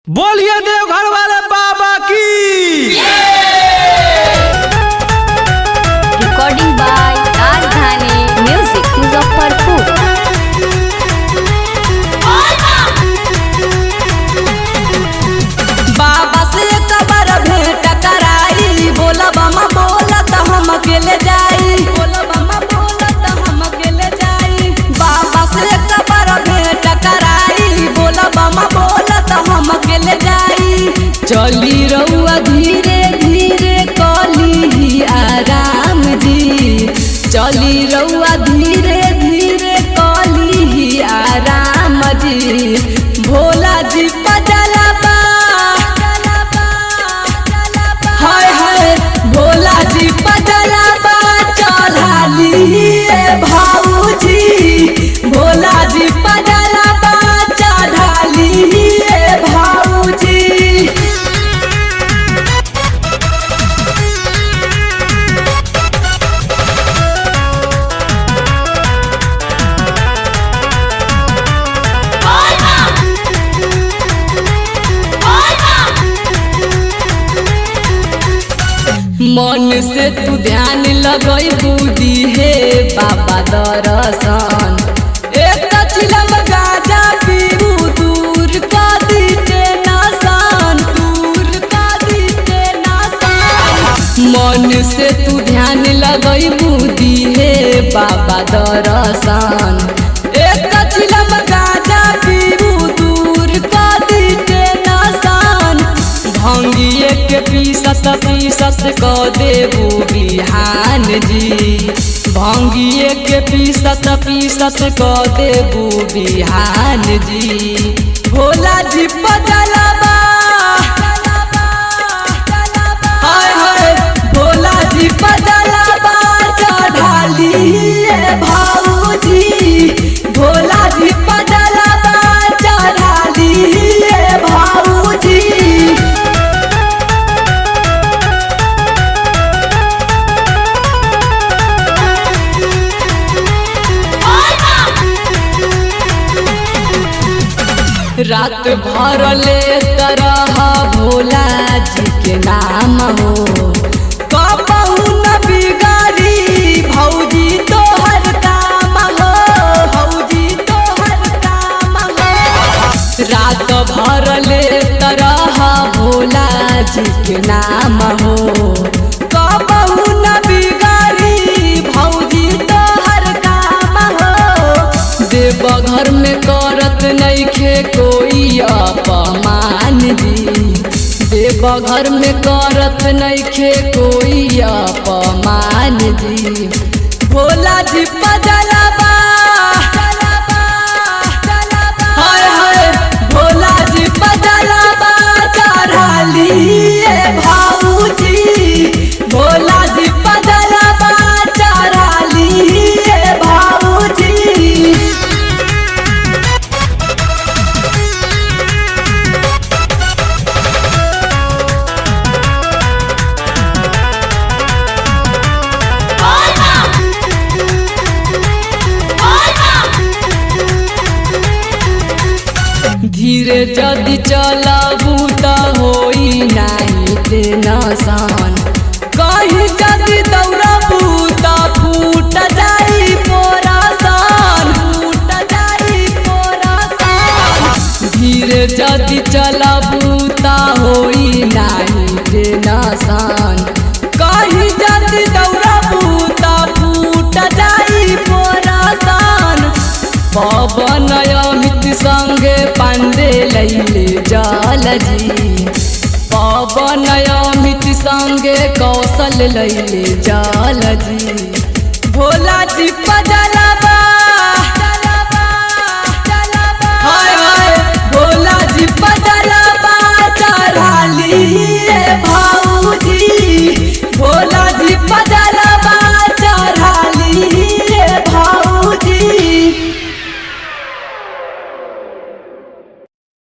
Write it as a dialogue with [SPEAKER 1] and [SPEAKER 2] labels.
[SPEAKER 1] बोलिए देवघर वाले बाबा की।
[SPEAKER 2] रिकॉर्डिंग बाय राजधानी म्यूजिक मुजफ्फरपुर।
[SPEAKER 3] बाबा से एक बार भेंट कराई, बोला बामा बोला तो हम अकेले जाई, बोला बामा बोला तो हम अकेले जाई। बाबा से एक बार भेंट कराई, बोला बामा बोला तो हम अकेले जाई। चली रउआ धीरे धीरे कली आराम जी, चली रउआ धीरे धीरे कली आराम जी। भोला जी पजलबा हाय हाय, भोला जी पजलबा चढ़ा लिए भाऊजी, भोला जी पजलबा चढ़ा लिए भाऊजी। मन से तू ध्यान लगई बूदी हे बाबा दर्शन। एक चिलम गाजा पीऊ दूर कर दीते नसान, दूर कर दीते नसान। मन से तू ध्यान लगई बूदी हे बाबा दर्शन। एक चिलम गाजा पीऊ दूर कर दीते नसान। भंगिए के पीसत पीसत क देबू बिहान जी, भंगिए के पीसत पीसत क देबू बिहान जी। भोला जी पजलबा हाय हाय, भोला जी पजलबा चढ़ा लिए भाऊजी, भोला जी पजलबा चढ़ा लिए भाऊजी। रात भर ले तरह भोला जी के नाम हो, कबहू न बिगाड़ी भौजी तोहर काम हो, भौजी तोहर काम हो। रात भर ले तरह भोला जी के नाम हो, कबहू न बिगाड़ी भौजी तोहर काम हो। देवघर में करत नइखे कोई अपमान जी, देवघर में करत नइखे कोई अपमान जी। भोला जी पजलबा हाय हाय, भोला जी पजलबा चढ़ा लिए भाऊजी, भोला जी पजलबा चढ़ा लिए भाऊजी। धीरे जदि चलबू त होई नाही टेंशन, कहीं जदि दौड़बू त फूट जाई पोरासन, फूट जाई पोरासन। धीरे जदि चलबू त होई नाही टेंशन, कहीं जदि दौड़बू त फूट जाई पोरासन। पवन अमित संगे पांडे लैले जल जी, पवन अमित संगे कौशल लैले जल जी। भोला जी